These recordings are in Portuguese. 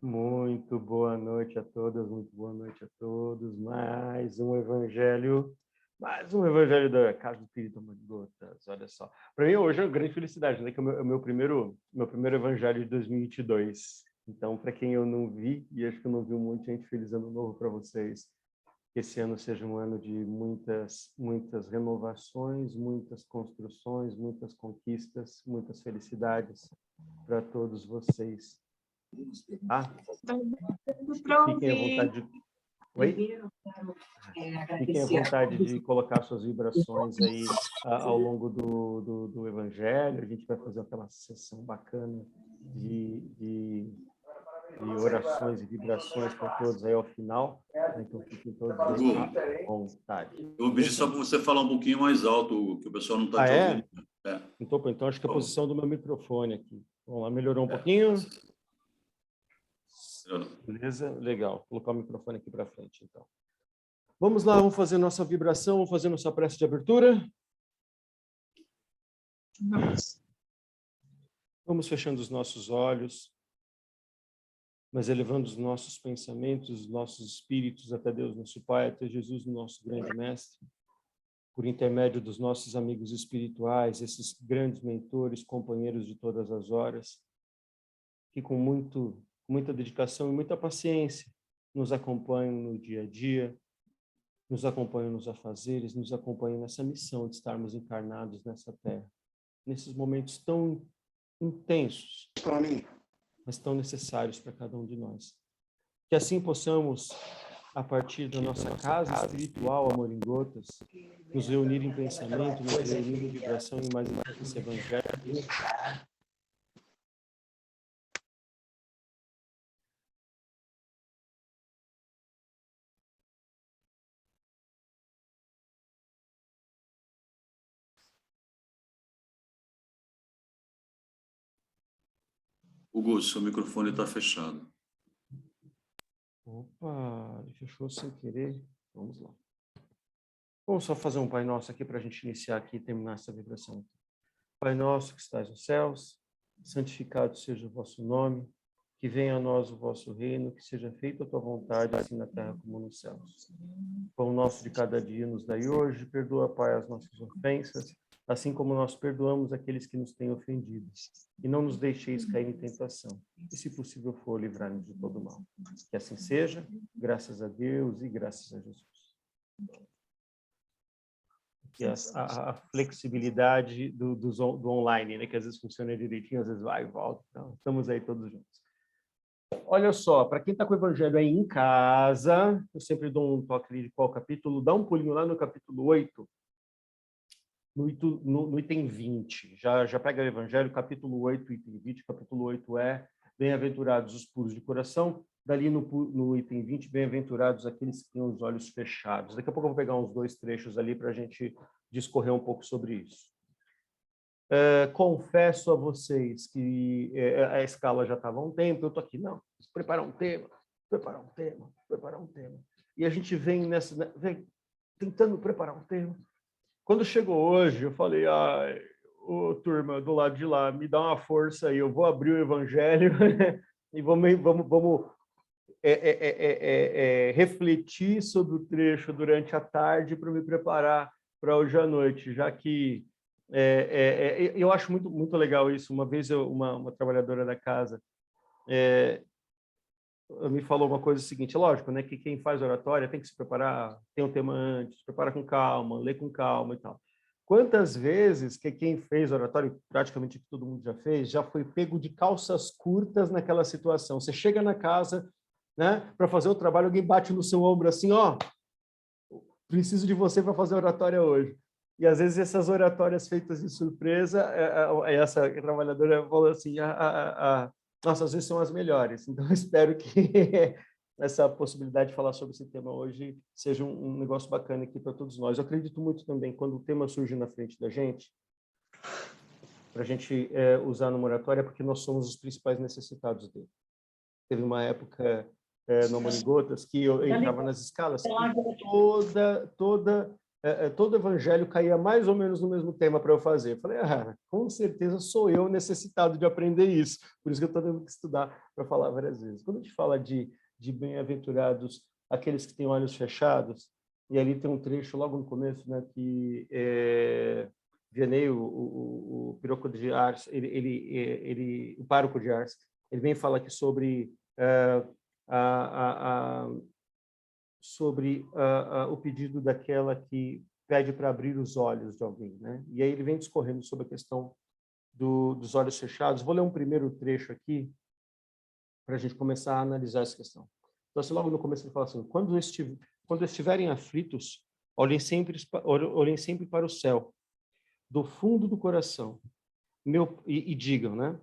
Muito boa noite a todas, muito boa noite a todos. Mais um evangelho da Casa do Espírito Gotas. Olha só. Para mim, hoje é uma grande felicidade, né? Que é o meu primeiro evangelho de 2022. Então, para quem eu não vi, e acho que eu não vi um monte de gente, feliz ano novo para vocês. Que esse ano seja um ano de muitas renovações, muitas construções, muitas conquistas, muitas felicidades para todos vocês. Ah, fiquem à vontade de... Oi? Fiquem à vontade de colocar suas vibrações aí ao longo do Evangelho. A gente vai fazer aquela sessão bacana de orações e vibrações para todos aí ao final. Então, fiquem todos aí à vontade. Eu pedi só para você falar um pouquinho mais alto, que o pessoal não está te ouvindo. Então, acho que a posição do meu microfone aqui. Vamos lá, melhorou um pouquinho? Beleza? Legal. Vou colocar o microfone aqui para frente, então. Vamos lá, vamos fazer nossa vibração, vamos fazer nossa prece de abertura. Vamos fechando os nossos olhos, mas elevando os nossos pensamentos, os nossos espíritos até Deus, nosso Pai, até Jesus, nosso grande mestre, por intermédio dos nossos amigos espirituais, esses grandes mentores, companheiros de todas as horas, que com muita dedicação e muita paciência nos acompanham no dia a dia, nos acompanham nos afazeres, nos acompanham nessa missão de estarmos encarnados nessa terra, nesses momentos tão intensos, mas tão necessários para cada um de nós. Que assim possamos, a partir da nossa casa espiritual, Amor em Gotas, nos reunir em pensamento, nos reunir em vibração e mais esse evangelho. Hugo, seu microfone está fechado. Opa, ele fechou sem querer. Vamos lá. Vamos só fazer um Pai Nosso aqui para a gente iniciar aqui e terminar essa vibração. Pai nosso que estais nos céus, santificado seja o vosso nome, que venha a nós o vosso reino, que seja feita a tua vontade, assim na terra como nos céus. O pão nosso de cada dia nos dai hoje, perdoa, Pai, as nossas ofensas, assim como nós perdoamos aqueles que nos têm ofendido. E não nos deixeis cair em tentação, e se possível for, livrai-nos de todo mal. Que assim seja, graças a Deus e graças a Jesus. Que a flexibilidade do online, né? Que às vezes funciona direitinho, às vezes vai e volta. Então, estamos aí todos juntos. Olha só, para quem está com o Evangelho aí em casa, eu sempre dou um toque ali de qual capítulo, dá um pulinho lá no capítulo 8, no item 20. Já pega o Evangelho, capítulo 8, item 20. Capítulo 8 é bem-aventurados os puros de coração. Dali no item 20, bem-aventurados aqueles que têm os olhos fechados. Daqui a pouco eu vou pegar uns 2 trechos ali para a gente discorrer um pouco sobre isso. Confesso a vocês que a escala já estava há um tempo, eu estou aqui, não, preparar um tema. E a gente vem tentando preparar um tema. Quando chegou hoje, eu falei, turma do lado de lá, me dá uma força aí, eu vou abrir o Evangelho e vamos refletir sobre o trecho durante a tarde para me preparar para hoje à noite, já que eu acho muito legal isso. Uma vez uma trabalhadora da casa me falou uma coisa seguinte, lógico, né, que quem faz oratória tem que se preparar, tem um tema antes, se prepara com calma, lê com calma e tal. Quantas vezes que quem fez oratório, praticamente todo mundo já fez, já foi pego de calças curtas naquela situação? Você chega na casa, né, para fazer o trabalho, alguém bate no seu ombro assim, preciso de você para fazer oratória hoje. E às vezes essas oratórias feitas de surpresa, essa trabalhadora falou assim, nossa, às vezes são as melhores. Então, eu espero que essa possibilidade de falar sobre esse tema hoje seja um negócio bacana aqui para todos nós. Eu acredito muito também, quando o tema surge na frente da gente, para a gente usar no oratória, porque nós somos os principais necessitados dele. Teve uma época no Amor em Gotas que eu entrava nas escalas, e toda todo evangelho caía mais ou menos no mesmo tema para eu fazer. Eu falei, com certeza sou eu necessitado de aprender isso. Por isso que eu estou tendo que estudar para falar várias vezes. Quando a gente fala de bem-aventurados, aqueles que têm olhos fechados, e ali tem um trecho logo no começo, né, que Vianney, o piroco de Ars, o pároco de Ars, ele vem falar aqui sobre o pedido daquela que pede para abrir os olhos de alguém, né? E aí ele vem discorrendo sobre a questão dos olhos fechados. Vou ler um primeiro trecho aqui para a gente começar a analisar essa questão. Então, assim, logo no começo ele fala assim: quando estiverem aflitos, olhem sempre para o céu, do fundo do coração, e digam, né?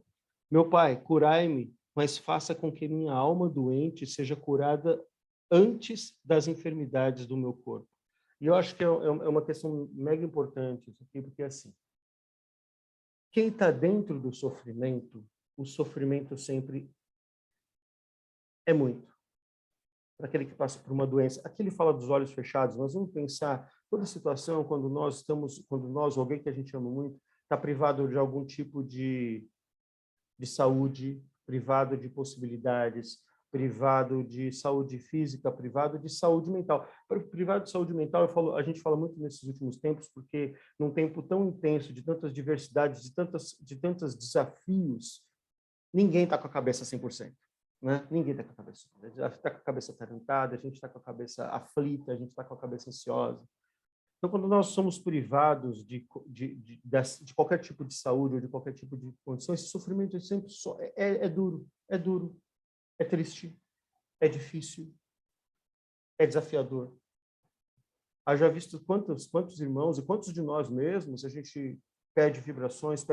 Meu Pai, curai-me, mas faça com que minha alma doente seja curada antes das enfermidades do meu corpo. E eu acho que é uma questão mega importante isso aqui, porque assim, quem está dentro do sofrimento, o sofrimento sempre é muito. Para aquele que passa por uma doença. Aqui ele fala dos olhos fechados. Nós vamos pensar toda a situação quando nós, alguém que a gente ama muito, está privado de algum tipo de saúde, privado de possibilidades, privado de saúde física, privado de saúde mental. Privado de saúde mental, a gente fala muito nesses últimos tempos, porque num tempo tão intenso, de tantas diversidades, de tantos desafios, ninguém está com a cabeça 100%. Né? Ninguém está com a cabeça. A gente está com a cabeça atarantada, a gente está com a cabeça aflita, a gente está com a cabeça ansiosa. Então, quando nós somos privados de qualquer tipo de saúde ou de qualquer tipo de condição, esse sofrimento sempre é duro, é triste, é difícil, é desafiador. Haja visto quantos irmãos e quantos de nós mesmos a gente pede vibrações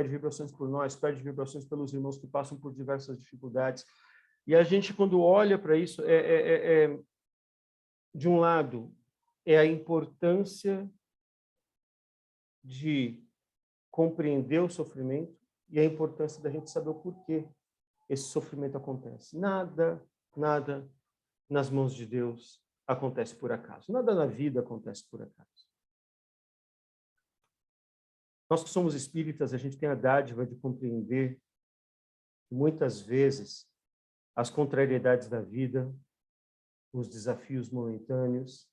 por nós, pede vibrações pelos irmãos que passam por diversas dificuldades. E a gente, quando olha para isso, de um lado, é a importância de compreender o sofrimento e a importância da gente saber o porquê esse sofrimento acontece. Nada nas mãos de Deus acontece por acaso. Nada na vida acontece por acaso. Nós que somos espíritas, a gente tem a dádiva de compreender que muitas vezes as contrariedades da vida, os desafios momentâneos,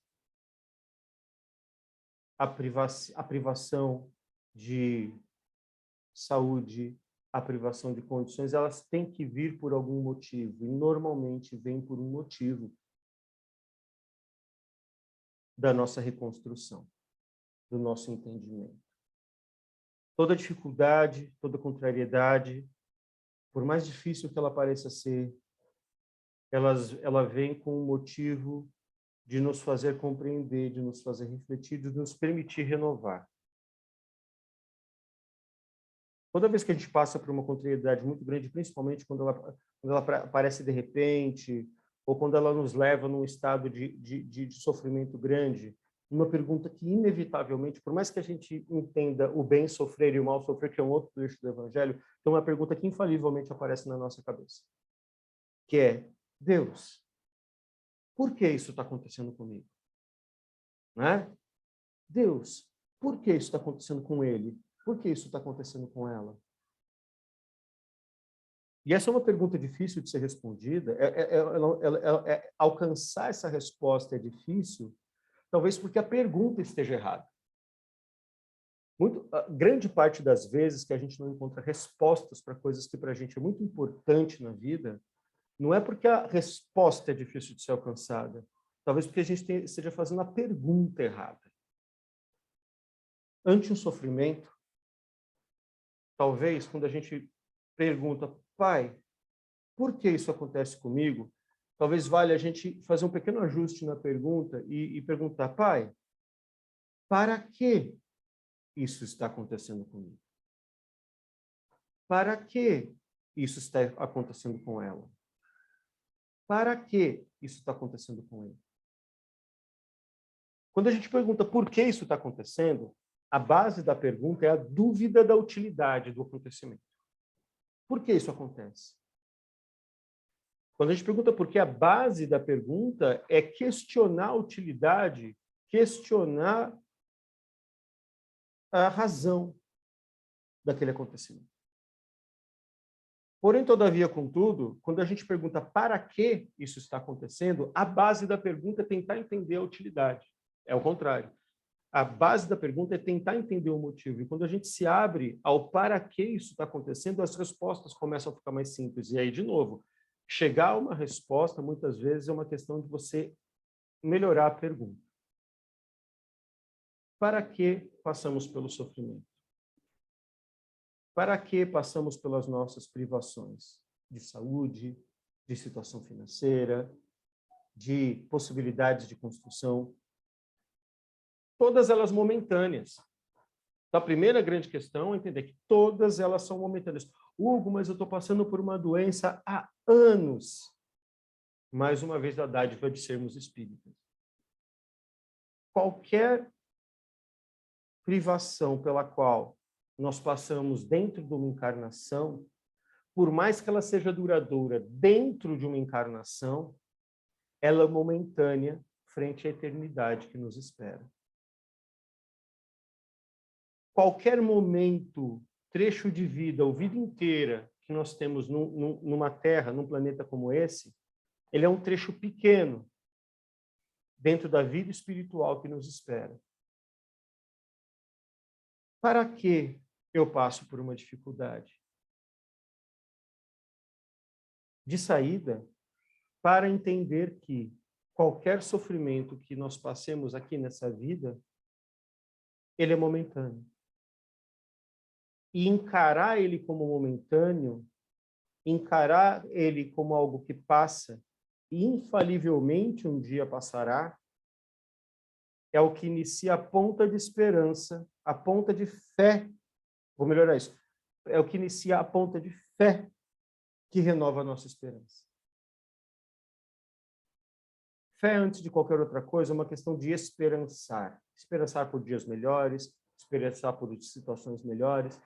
a privação de saúde, a privação de condições, elas têm que vir por algum motivo, e normalmente vem por um motivo da nossa reconstrução, do nosso entendimento. Toda dificuldade, toda contrariedade, por mais difícil que ela pareça ser, ela vem com um motivo de nos fazer compreender, de nos fazer refletir, de nos permitir renovar. Toda vez que a gente passa por uma contrariedade muito grande, principalmente quando ela aparece de repente, ou quando ela nos leva num estado de sofrimento grande, uma pergunta que, inevitavelmente, por mais que a gente entenda o bem sofrer e o mal sofrer, que é um outro trecho do Evangelho, tem uma pergunta que, infalivelmente, aparece na nossa cabeça, que é: Deus, por que isso está acontecendo comigo? Né? Deus, por que isso está acontecendo com ele? Por que isso está acontecendo com ela? E essa é uma pergunta difícil de ser respondida. Alcançar essa resposta é difícil, talvez porque a pergunta esteja errada. Grande parte das vezes que a gente não encontra respostas para coisas que para a gente é muito importante na vida, não é porque a resposta é difícil de ser alcançada, talvez porque a gente esteja fazendo a pergunta errada. Ante um sofrimento, talvez quando a gente pergunta: Pai, por que isso acontece comigo? Talvez valha a gente fazer um pequeno ajuste na pergunta e perguntar: Pai, para que isso está acontecendo comigo? Para que isso está acontecendo com ela? Para que isso está acontecendo com ele? Quando a gente pergunta por que isso está acontecendo, a base da pergunta é a dúvida da utilidade do acontecimento. Por que isso acontece? Quando a gente pergunta por que, a base da pergunta é questionar a utilidade, questionar a razão daquele acontecimento. Porém, todavia, contudo, quando a gente pergunta para que isso está acontecendo, a base da pergunta é tentar entender a utilidade. É o contrário. A base da pergunta é tentar entender o motivo. E quando a gente se abre ao para que isso está acontecendo, as respostas começam a ficar mais simples. E aí, de novo, chegar a uma resposta, muitas vezes, é uma questão de você melhorar a pergunta. Para que passamos pelo sofrimento? Para que passamos pelas nossas privações de saúde, de situação financeira, de possibilidades de construção? Todas elas momentâneas. Então, a primeira grande questão é entender que todas elas são momentâneas. Hugo, mas eu estou passando por uma doença há anos. Mais uma vez, a dádiva de sermos espíritas. Qualquer privação pela qual nós passamos dentro de uma encarnação, por mais que ela seja duradoura dentro de uma encarnação, ela é momentânea frente à eternidade que nos espera. Qualquer momento, trecho de vida, ou vida inteira que nós temos numa Terra, num planeta como esse, ele é um trecho pequeno dentro da vida espiritual que nos espera. Para que eu passo por uma dificuldade? De saída, para entender que qualquer sofrimento que nós passemos aqui nessa vida, ele é momentâneo. E encarar ele como momentâneo, encarar ele como algo que passa e infalivelmente um dia passará, é o que inicia a ponta de esperança, a ponta de fé. Vou melhorar isso. É o que inicia a ponta de fé que renova a nossa esperança. Fé, antes de qualquer outra coisa, é uma questão de esperançar. Esperançar por dias melhores, esperançar por situações melhores,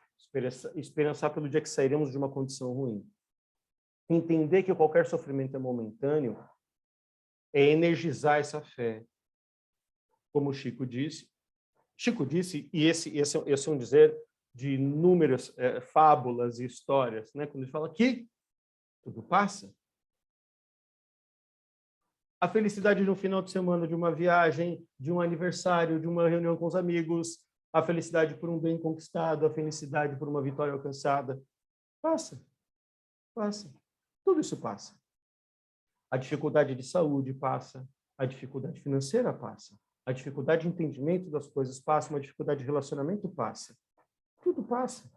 esperançar pelo dia que sairemos de uma condição ruim. Entender que qualquer sofrimento é momentâneo é energizar essa fé. Como Chico disse, e esse é um dizer de inúmeras fábulas e histórias, né? Quando ele fala que tudo passa. A felicidade de um final de semana, de uma viagem, de um aniversário, de uma reunião com os amigos, a felicidade por um bem conquistado, a felicidade por uma vitória alcançada. Passa. Passa. Tudo isso passa. A dificuldade de saúde passa. A dificuldade financeira passa. A dificuldade de entendimento das coisas passa. Uma dificuldade de relacionamento passa. Tudo passa.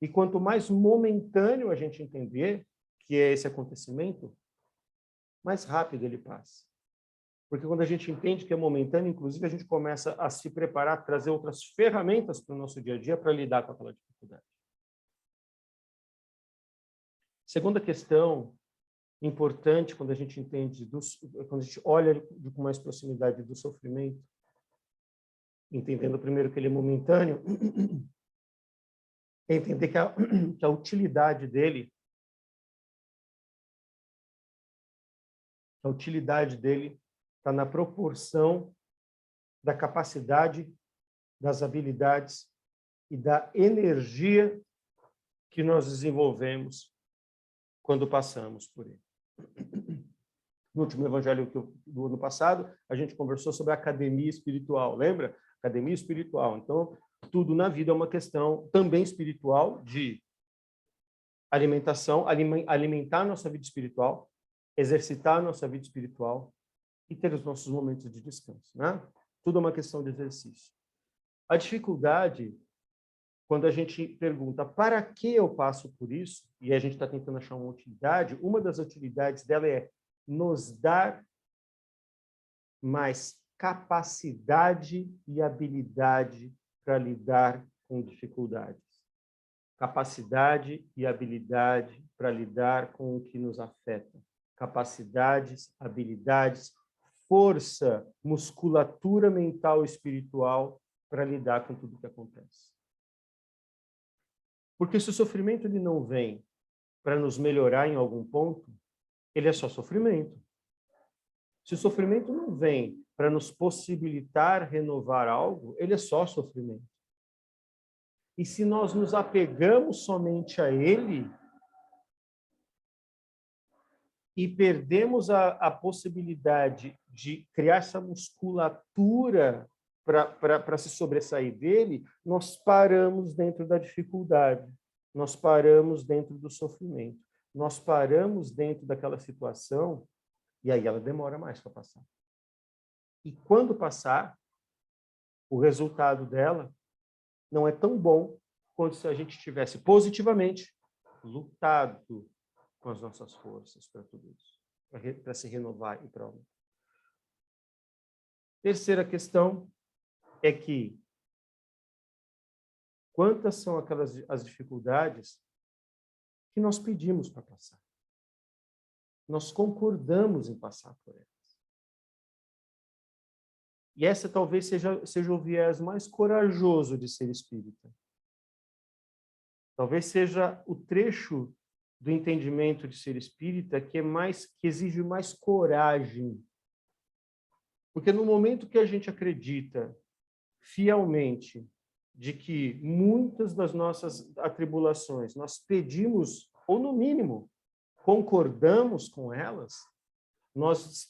E quanto mais momentâneo a gente entender que é esse acontecimento, mais rápido ele passa. Porque quando a gente entende que é momentâneo, inclusive, a gente começa a se preparar, trazer outras ferramentas para o nosso dia a dia para lidar com aquela dificuldade. Segunda questão importante quando a gente entende, quando a gente olha com mais proximidade do sofrimento, entendendo primeiro que ele é momentâneo, é entender que a utilidade dele está na proporção da capacidade, das habilidades e da energia que nós desenvolvemos quando passamos por ele. No último evangelho do ano passado, a gente conversou sobre a academia espiritual, lembra? Academia espiritual. Então, tudo na vida é uma questão também espiritual, de alimentação, alimentar a nossa vida espiritual, exercitar a nossa vida espiritual e ter os nossos momentos de descanso, né? Tudo é uma questão de exercício. A dificuldade, quando a gente pergunta para que eu passo por isso, e a gente está tentando achar uma utilidade, uma das utilidades dela é nos dar mais capacidade e habilidade para lidar com dificuldades. Capacidade e habilidade para lidar com o que nos afeta. Capacidades, habilidades, força, musculatura mental e espiritual para lidar com tudo que acontece. Porque se o sofrimento ele não vem para nos melhorar em algum ponto, ele é só sofrimento. Se o sofrimento não vem para nos possibilitar renovar algo, ele é só sofrimento. E se nós nos apegamos somente a ele e perdemos a possibilidade de criar essa musculatura para se sobressair dele, nós paramos dentro da dificuldade, nós paramos dentro do sofrimento, nós paramos dentro daquela situação e aí ela demora mais para passar. E quando passar, o resultado dela não é tão bom quanto se a gente tivesse positivamente lutado com as nossas forças para tudo isso, para se renovar e para aumentar. Terceira questão é que quantas são as dificuldades que nós pedimos para passar? Nós concordamos em passar por elas. E essa talvez seja o viés mais corajoso de ser espírita. Talvez seja o trecho do entendimento de ser espírita que exige mais coragem. Porque no momento que a gente acredita fielmente de que muitas das nossas atribulações nós pedimos, ou no mínimo, concordamos com elas, nós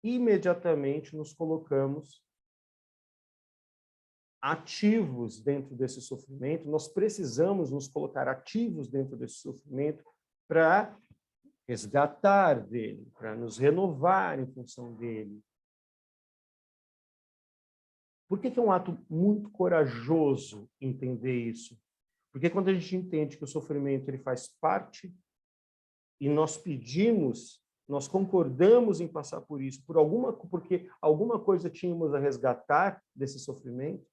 imediatamente nos colocamos ativos dentro desse sofrimento, nós precisamos nos colocar ativos dentro desse sofrimento para resgatar dele, para nos renovar em função dele. Por que é um ato muito corajoso entender isso? Porque quando a gente entende que o sofrimento ele faz parte e nós pedimos, nós concordamos em passar por isso, porque alguma coisa tínhamos a resgatar desse sofrimento,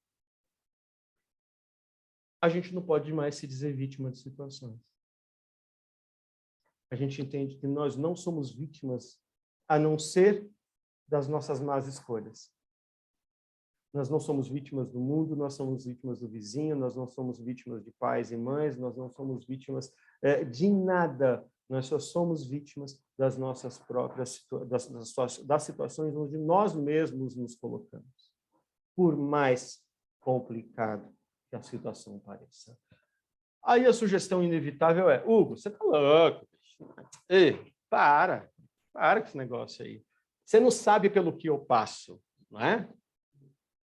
a gente não pode mais se dizer vítima de situações. A gente entende que nós não somos vítimas a não ser das nossas más escolhas. Nós não somos vítimas do mundo, nós somos vítimas do vizinho, nós não somos vítimas de pais e mães, nós não somos vítimas de nada. Nós só somos vítimas das nossas próprias das situações onde nós mesmos nos colocamos. Por mais complicado que a situação pareça. Aí a sugestão inevitável é: Hugo, você tá louco? Ei, para com esse negócio aí. Você não sabe pelo que eu passo, não é?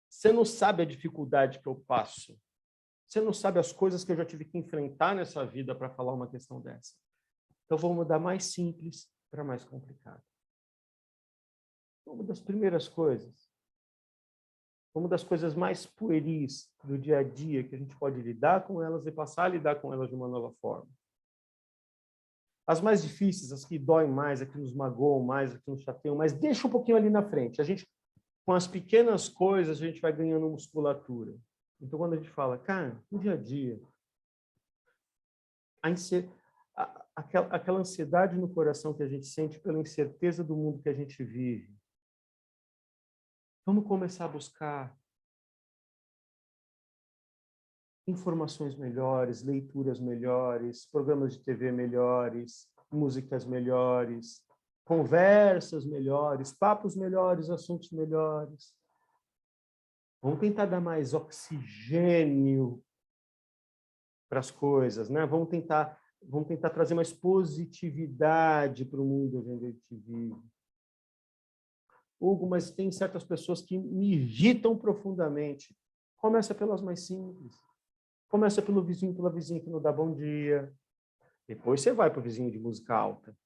Você não sabe a dificuldade que eu passo. Você não sabe as coisas que eu já tive que enfrentar nessa vida para falar uma questão dessa. Então, vou mudar mais simples para mais complicado. Uma das primeiras coisas, uma das coisas mais pueris do dia a dia, que a gente pode lidar com elas e passar a lidar com elas de uma nova forma. As mais difíceis, as que doem mais, as que nos magoam mais, as que nos chateiam mais, deixa um pouquinho ali na frente. Com as pequenas coisas, a gente vai ganhando musculatura. Então, quando a gente fala, cara, no dia a dia, aquela ansiedade no coração que a gente sente pela incerteza do mundo que a gente vive, vamos começar a buscar informações melhores, leituras melhores, programas de TV melhores, músicas melhores, conversas melhores, papos melhores, assuntos melhores. Vamos tentar dar mais oxigênio para as coisas, né? Vamos tentar trazer mais positividade para o mundo onde a gente vive. Hugo, mas tem certas pessoas que me irritam profundamente. Começa pelas mais simples. Começa pelo vizinho, pela vizinha que não dá bom dia. Depois você vai para o vizinho de música alta.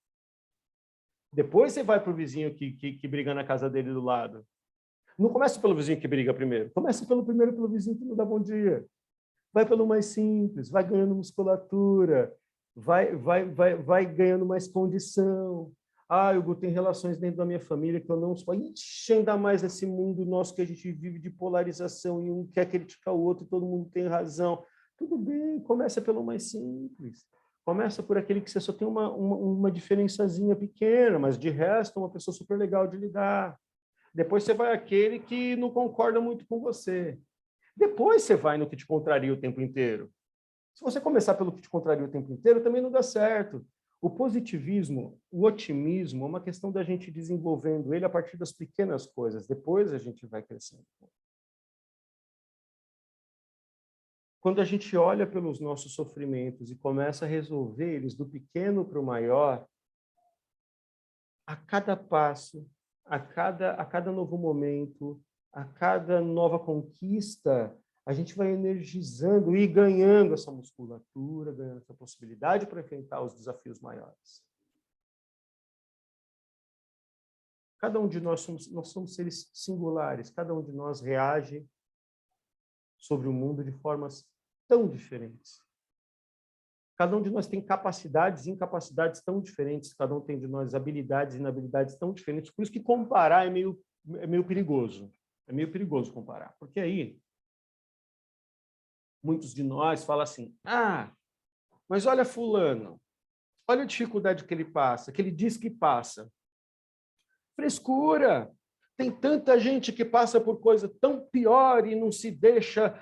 Depois você vai para o vizinho que briga na casa dele do lado. Não começa pelo vizinho que briga primeiro. Começa primeiro pelo vizinho que não dá bom dia. Vai pelo mais simples, vai ganhando musculatura, vai ganhando mais condição. Ah, Hugo, tem relações dentro da minha família que eu não sou. Ixi, ainda mais nesse mundo nosso que a gente vive de polarização e um quer criticar o outro e todo mundo tem razão. Tudo bem, começa pelo mais simples. Começa por aquele que você só tem uma diferençazinha pequena, mas de resto é uma pessoa super legal de lidar. Depois você vai àquele que não concorda muito com você. Depois você vai no que te contraria o tempo inteiro. Se você começar pelo que te contraria o tempo inteiro, também não dá certo. O positivismo, o otimismo, é uma questão da gente desenvolvendo ele a partir das pequenas coisas. Depois a gente vai crescendo. quando a gente olha pelos nossos sofrimentos e começa a resolver eles do pequeno para o maior, a cada passo, a cada novo momento, a cada nova conquista, a gente vai energizando e ganhando essa musculatura, ganhando essa possibilidade para enfrentar os desafios maiores. Cada um de nós somos seres singulares, cada um de nós reage sobre o mundo de formas tão diferentes. Cada um de nós tem capacidades e incapacidades tão diferentes, cada um tem de nós habilidades e inabilidades tão diferentes, por isso que comparar é meio perigoso. É meio perigoso comparar, porque aí muitos de nós falam assim, mas olha fulano, olha a dificuldade que ele passa, que ele diz que passa. Frescura! Tem tanta gente que passa por coisa tão pior e não se deixa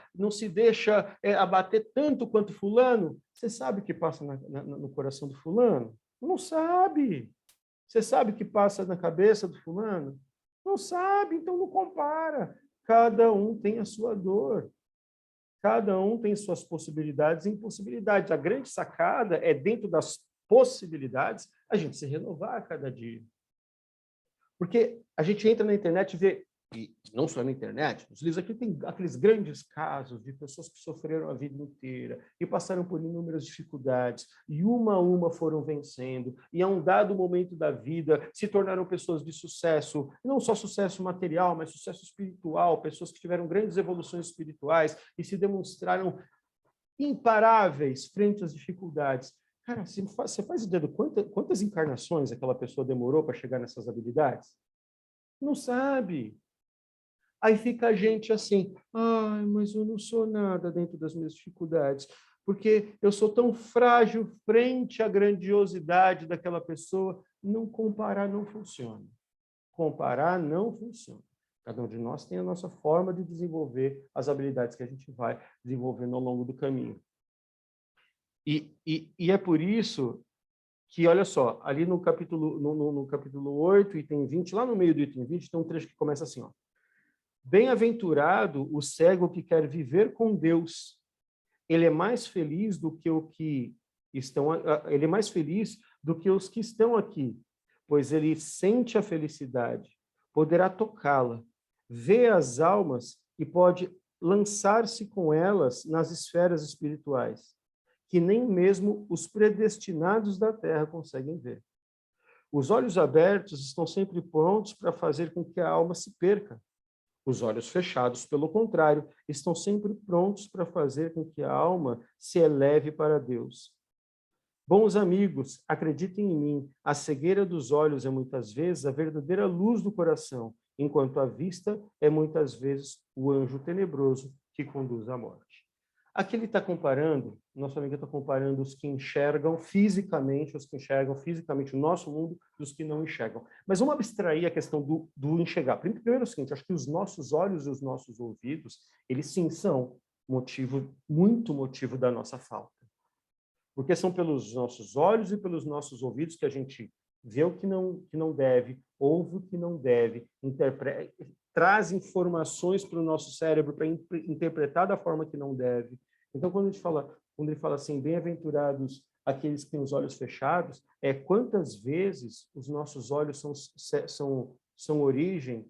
abater tanto quanto fulano. Você sabe o que passa no coração do fulano? Não sabe. Você sabe o que passa na cabeça do fulano? Não sabe, então não compara. Cada um tem a sua dor. Cada um tem suas possibilidades e impossibilidades. A grande sacada é, dentro das possibilidades, a gente se renovar a cada dia. Porque a gente entra na internet e vê, e não só na internet, nos livros aqui tem aqueles grandes casos de pessoas que sofreram a vida inteira e passaram por inúmeras dificuldades, e uma a uma foram vencendo, e a um dado momento da vida se tornaram pessoas de sucesso, não só sucesso material, mas sucesso espiritual, pessoas que tiveram grandes evoluções espirituais e se demonstraram imparáveis frente às dificuldades. Cara, você faz ideia de quantas encarnações aquela pessoa demorou para chegar nessas habilidades? Não sabe. Aí fica a gente assim, mas eu não sou nada dentro das minhas dificuldades, porque eu sou tão frágil frente à grandiosidade daquela pessoa. Não comparar não funciona. Comparar não funciona. Cada um de nós tem a nossa forma de desenvolver as habilidades que a gente vai desenvolvendo ao longo do caminho. E é por isso que, olha só, ali no capítulo 8, item 20, lá no meio do item 20, tem um trecho que começa assim, ó. Bem-aventurado o cego que quer viver com Deus. Ele é mais feliz do que ele é mais feliz do que os que estão aqui, pois ele sente a felicidade, poderá tocá-la, vê as almas e pode lançar-se com elas nas esferas espirituais, que nem mesmo os predestinados da terra conseguem ver. Os olhos abertos estão sempre prontos para fazer com que a alma se perca. Os olhos fechados, pelo contrário, estão sempre prontos para fazer com que a alma se eleve para Deus. Bons amigos, acreditem em mim, a cegueira dos olhos é muitas vezes a verdadeira luz do coração, enquanto a vista é muitas vezes o anjo tenebroso que conduz à morte. Aqui ele está comparando, nosso amigo está comparando os que enxergam fisicamente o nosso mundo dos que não enxergam. Mas vamos abstrair a questão do enxergar. Primeiro é o seguinte, acho que os nossos olhos e os nossos ouvidos, eles sim são muito motivo da nossa falta. Porque são pelos nossos olhos e pelos nossos ouvidos que a gente vê o que não deve, ouve o que não deve, traz informações para o nosso cérebro para interpretar da forma que não deve. Então, quando ele fala assim, bem-aventurados aqueles que têm os olhos fechados, quantas vezes os nossos olhos são origem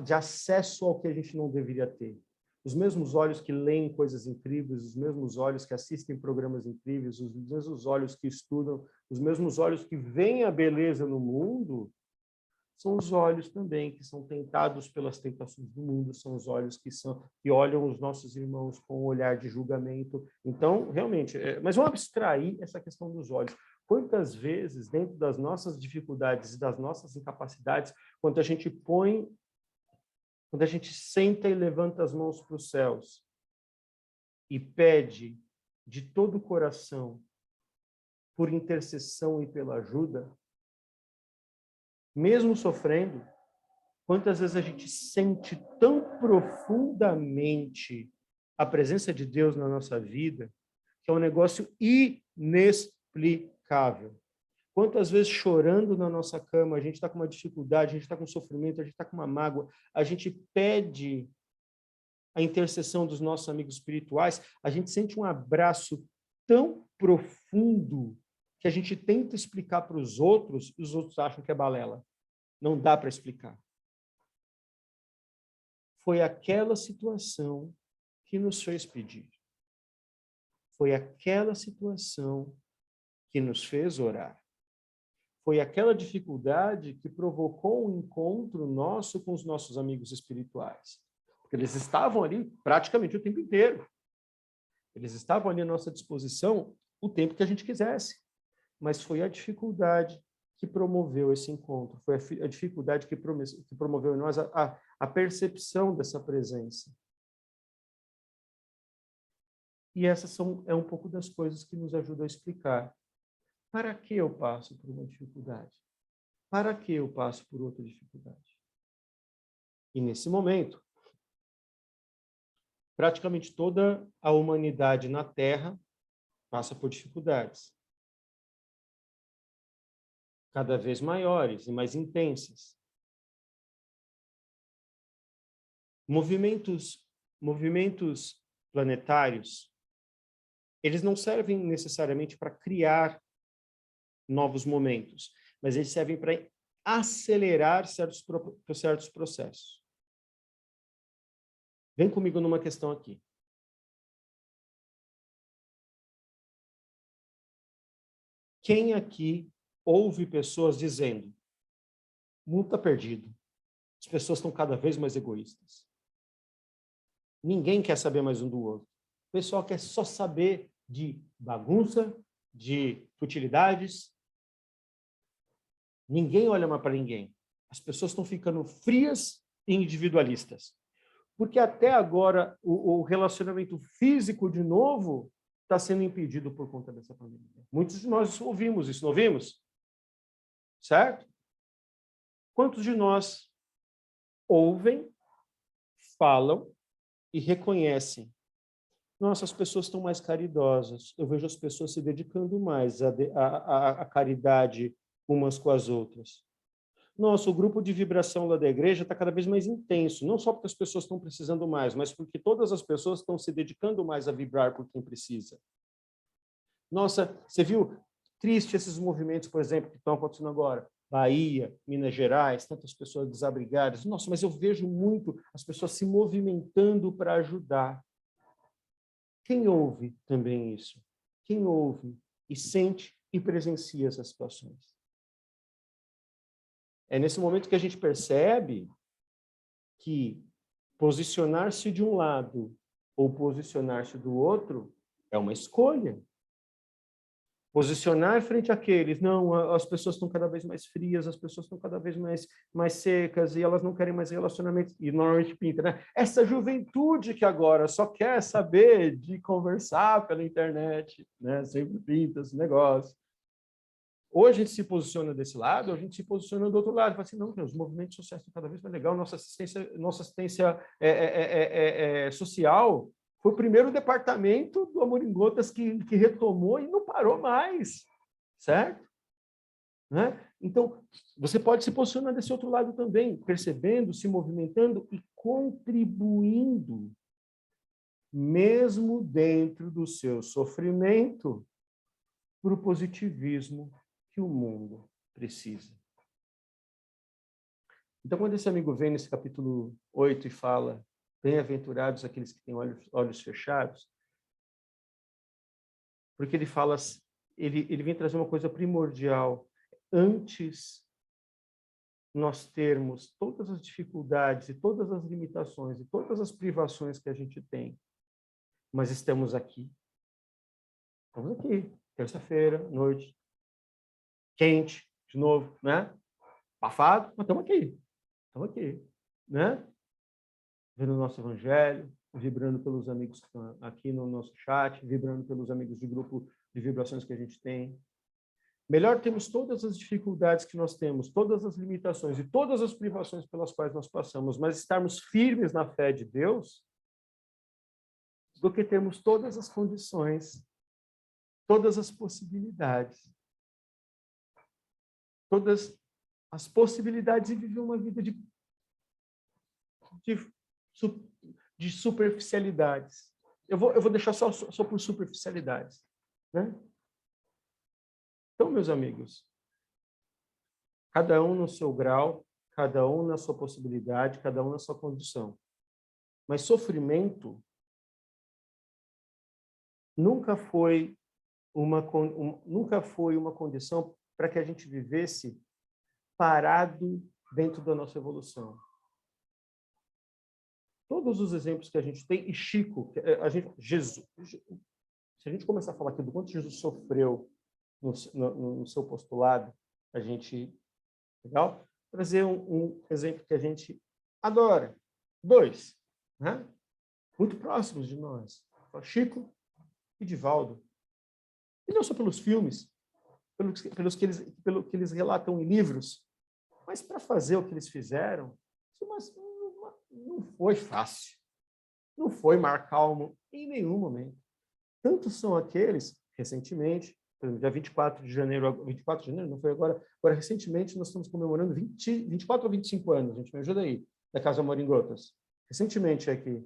de acesso ao que a gente não deveria ter. Os mesmos olhos que leem coisas incríveis, os mesmos olhos que assistem programas incríveis, os mesmos olhos que estudam, os mesmos olhos que veem a beleza no mundo, são os olhos também que são tentados pelas tentações do mundo, são os olhos que olham os nossos irmãos com um olhar de julgamento. Então, realmente, mas vamos abstrair essa questão dos olhos. Quantas vezes, dentro das nossas dificuldades e das nossas incapacidades, quando a gente senta e levanta as mãos para os céus e pede de todo o coração por intercessão e pela ajuda, mesmo sofrendo, quantas vezes a gente sente tão profundamente a presença de Deus na nossa vida, que é um negócio inexplicável. Quantas vezes chorando na nossa cama, a gente está com uma dificuldade, a gente está com sofrimento, a gente está com uma mágoa, a gente pede a intercessão dos nossos amigos espirituais, a gente sente um abraço tão profundo que a gente tenta explicar para os outros e os outros acham que é balela. Não dá para explicar. Foi aquela situação que nos fez pedir. Foi aquela situação que nos fez orar. Foi aquela dificuldade que provocou um encontro nosso com os nossos amigos espirituais. Porque eles estavam ali praticamente o tempo inteiro. Eles estavam ali à nossa disposição o tempo que a gente quisesse. Mas foi a dificuldade que promoveu esse encontro. Foi a dificuldade que promoveu em nós a percepção dessa presença. E essas é um pouco das coisas que nos ajudam a explicar. Para que eu passo por uma dificuldade? Para que eu passo por outra dificuldade? E nesse momento, praticamente toda a humanidade na Terra passa por dificuldades. Cada vez maiores e mais intensas. Movimentos planetários, eles não servem necessariamente para criar novos momentos, mas eles servem para acelerar certos processos. Vem comigo numa questão aqui. Quem aqui ouve pessoas dizendo: o mundo está perdido, as pessoas estão cada vez mais egoístas. Ninguém quer saber mais um do outro. O pessoal quer só saber de bagunça, de futilidades. Ninguém olha mais para ninguém. As pessoas estão ficando frias e individualistas. Porque até agora o relacionamento físico, de novo, está sendo impedido por conta dessa pandemia. Muitos de nós ouvimos isso, não ouvimos? Certo? Quantos de nós ouvem, falam e reconhecem: nossa, as pessoas estão mais caridosas, eu vejo as pessoas se dedicando mais à caridade umas com as outras. Nossa, o grupo de vibração lá da igreja está cada vez mais intenso, não só porque as pessoas estão precisando mais, mas porque todas as pessoas estão se dedicando mais a vibrar por quem precisa. Nossa, você viu? Triste esses movimentos, por exemplo, que estão acontecendo agora. Bahia, Minas Gerais, tantas pessoas desabrigadas. Nossa, mas eu vejo muito as pessoas se movimentando para ajudar. Quem ouve também isso? Quem ouve e sente e presencia essas situações? É nesse momento que a gente percebe que posicionar-se de um lado ou posicionar-se do outro é uma escolha. Posicionar frente àqueles, não, as pessoas estão cada vez mais frias, as pessoas estão cada vez mais secas e elas não querem mais relacionamentos. E normalmente pinta, né? Essa juventude que agora só quer saber de conversar pela internet, né? Sempre pinta esse negócio. Ou a gente se posiciona desse lado, ou a gente se posiciona do outro lado. Fala assim, não, os movimentos sociais estão cada vez mais legais, nossa assistência social foi o primeiro departamento do Amor em Gotas que retomou e não parou mais, certo? Né? Então, você pode se posicionar desse outro lado também, percebendo, se movimentando e contribuindo, mesmo dentro do seu sofrimento, para o positivismo que o mundo precisa. Então, quando esse amigo vem nesse capítulo 8 e fala: bem-aventurados aqueles que têm olhos fechados, porque ele fala, ele vem trazer uma coisa primordial. Antes nós termos todas as dificuldades e todas as limitações e todas as privações que a gente tem, mas estamos aqui. Estamos aqui, terça-feira, noite, quente, de novo, né? Abafado, mas estamos aqui, né? Vendo o nosso evangelho, vibrando pelos amigos que estão aqui no nosso chat, vibrando pelos amigos de grupo de vibrações que a gente tem. Melhor termos todas as dificuldades que nós temos, todas as limitações e todas as privações pelas quais nós passamos, mas estarmos firmes na fé de Deus, do que termos todas as condições, todas as possibilidades, todas as possibilidades de viver uma vida de de superficialidades. Eu vou deixar só por superficialidades, né? Então, meus amigos, cada um no seu grau, cada um na sua possibilidade, cada um na sua condição. Mas sofrimento nunca foi uma condição para que a gente vivesse parado dentro da nossa evolução. Todos os exemplos que a gente tem, e Chico, Jesus, se a gente começar a falar aqui do quanto Jesus sofreu no seu postulado, a gente, legal? Trazer um exemplo que a gente adora. 2, né? Muito próximos de nós. Chico e Divaldo. E não só pelos filmes, pelo que eles relatam em livros, mas para fazer o que eles fizeram, não foi fácil. Não foi mar calmo em nenhum momento. Tantos são aqueles, recentemente, dia 24 de janeiro, 24 de janeiro, não foi agora recentemente nós estamos comemorando 24 ou 25 anos, gente, me ajuda aí, da Casa Amor em Gotas. Recentemente aqui,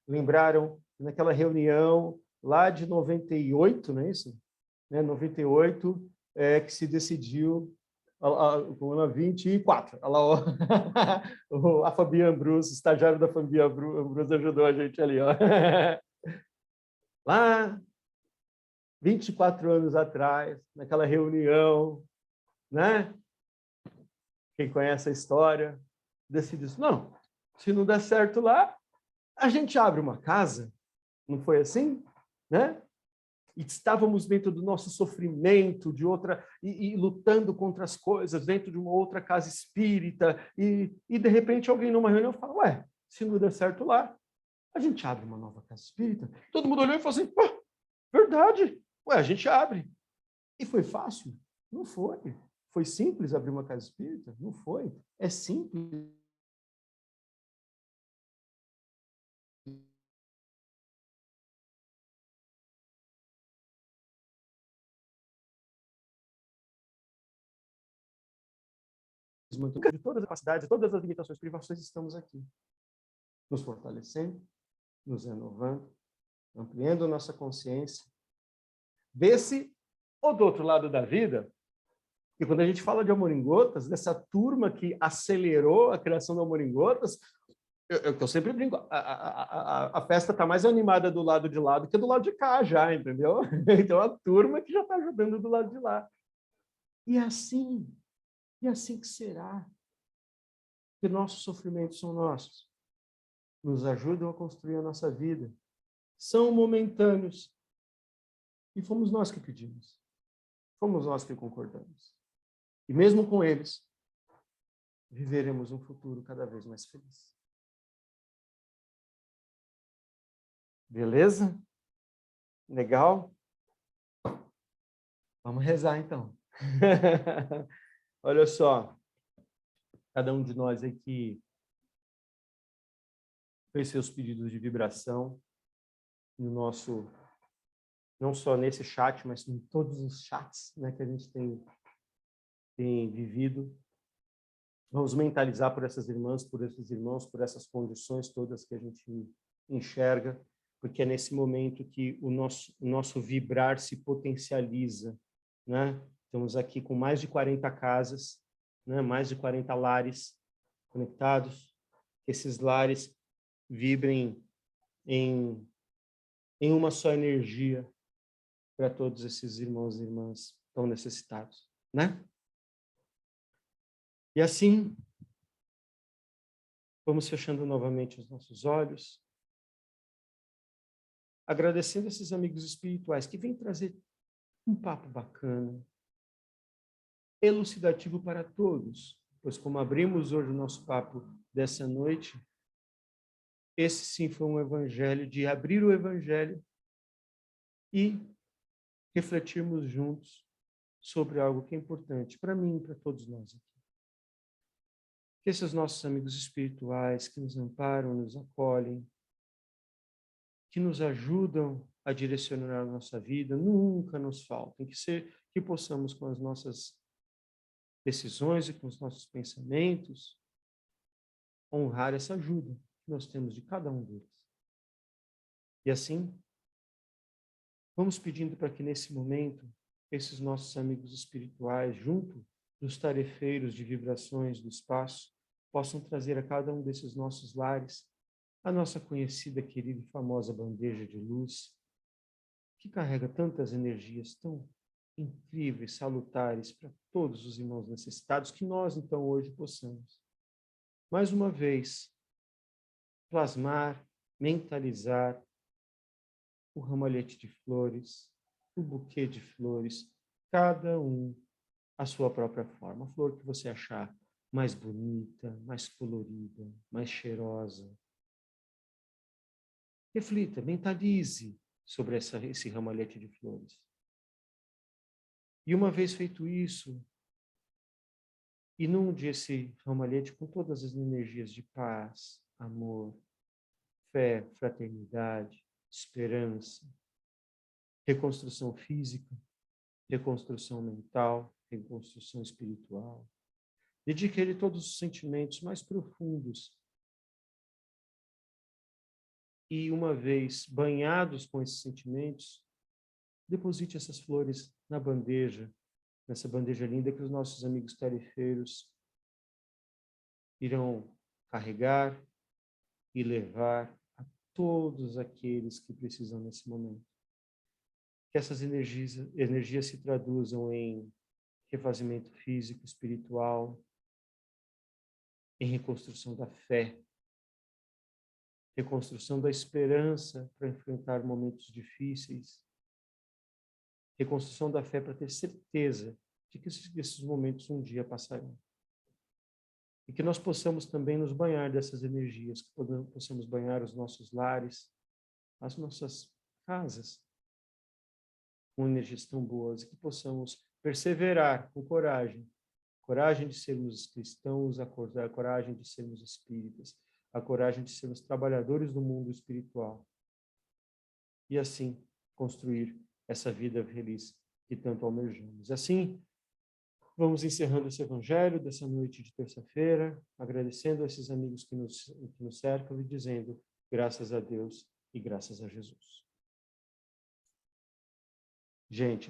lembraram naquela reunião lá de 98, não é isso? 98, que se decidiu com 24. A Fabiana Ambrus, estagiário da Fabiana Ambrus, ajudou a gente ali. Ó. Lá, 24 anos atrás, naquela reunião, né? Quem conhece a história, decidiu, não, se não der certo lá, a gente abre uma casa. Não foi assim? Né? E estávamos dentro do nosso sofrimento, e lutando contra as coisas, dentro de uma outra casa espírita, e de repente alguém numa reunião fala, ué, se não der certo lá, a gente abre uma nova casa espírita. Todo mundo olhou e falou assim, pô, verdade, ué, a gente abre. E foi fácil? Não foi. Foi simples abrir uma casa espírita? Não foi. É simples. De todas as capacidades, todas as limitações e privações, estamos aqui, nos fortalecendo, nos renovando, ampliando nossa consciência. Desse ou do outro lado da vida, e quando a gente fala de Amor em Gotas, dessa turma que acelerou a criação do Amor em Gotas, eu sempre brinco, a festa está mais animada do lado de lá do que do lado de cá já, entendeu? Então, a turma que já está ajudando do lado de lá. E assim que será. Que nossos sofrimentos são nossos. Nos ajudam a construir a nossa vida. São momentâneos. E fomos nós que pedimos. Fomos nós que concordamos. E mesmo com eles, viveremos um futuro cada vez mais feliz. Beleza? Legal? Vamos rezar, então. Olha só. Cada um de nós aqui fez seus pedidos de vibração no nosso, não só nesse chat, mas em todos os chats, né, que a gente tem vivido. Vamos mentalizar por essas irmãs, por esses irmãos, por essas condições todas que a gente enxerga, porque é nesse momento que o nosso vibrar se potencializa, né? Estamos aqui com mais de 40 casas, né? Mais de 40 lares conectados, que esses lares vibrem em uma só energia para todos esses irmãos e irmãs tão necessitados, né? E assim, vamos fechando novamente os nossos olhos, agradecendo esses amigos espirituais que vêm trazer um papo bacana, elucidativo para todos, pois como abrimos hoje o nosso papo dessa noite, esse sim foi um evangelho de abrir o evangelho e refletirmos juntos sobre algo que é importante para mim e para todos nós aqui. Que esses nossos amigos espirituais que nos amparam, nos acolhem, que nos ajudam a direcionar a nossa vida, nunca nos faltem, que possamos com as nossas decisões e com os nossos pensamentos honrar essa ajuda que nós temos de cada um deles. E assim, vamos pedindo para que nesse momento, esses nossos amigos espirituais, junto dos tarefeiros de vibrações do espaço, possam trazer a cada um desses nossos lares a nossa conhecida, querida e famosa bandeja de luz, que carrega tantas energias tão incríveis, salutares para todos os irmãos necessitados, que nós, então, hoje possamos, mais uma vez, plasmar, mentalizar o ramalhete de flores, o buquê de flores, cada um à sua própria forma. A flor que você achar mais bonita, mais colorida, mais cheirosa. Reflita, mentalize sobre esse ramalhete de flores. E uma vez feito isso, inunde esse ramalhete com todas as energias de paz, amor, fé, fraternidade, esperança, reconstrução física, reconstrução mental, reconstrução espiritual. Dedique a ele todos os sentimentos mais profundos. E uma vez banhados com esses sentimentos, deposite essas flores na bandeja, nessa bandeja linda que os nossos amigos tarefeiros irão carregar e levar a todos aqueles que precisam nesse momento. Que essas energias se traduzam em refazimento físico, espiritual, em reconstrução da fé, reconstrução da esperança para enfrentar momentos difíceis, reconstrução da fé para ter certeza de que esses momentos um dia passarão. E que nós possamos também nos banhar dessas energias, que possamos banhar os nossos lares, as nossas casas, com energias tão boas, e que possamos perseverar com coragem, coragem de sermos cristãos, a coragem de sermos espíritas, a coragem de sermos trabalhadores do mundo espiritual. E assim construir essa vida feliz que tanto almejamos. Assim, vamos encerrando esse evangelho dessa noite de terça-feira, agradecendo a esses amigos que nos cercam e dizendo graças a Deus e graças a Jesus. Gente,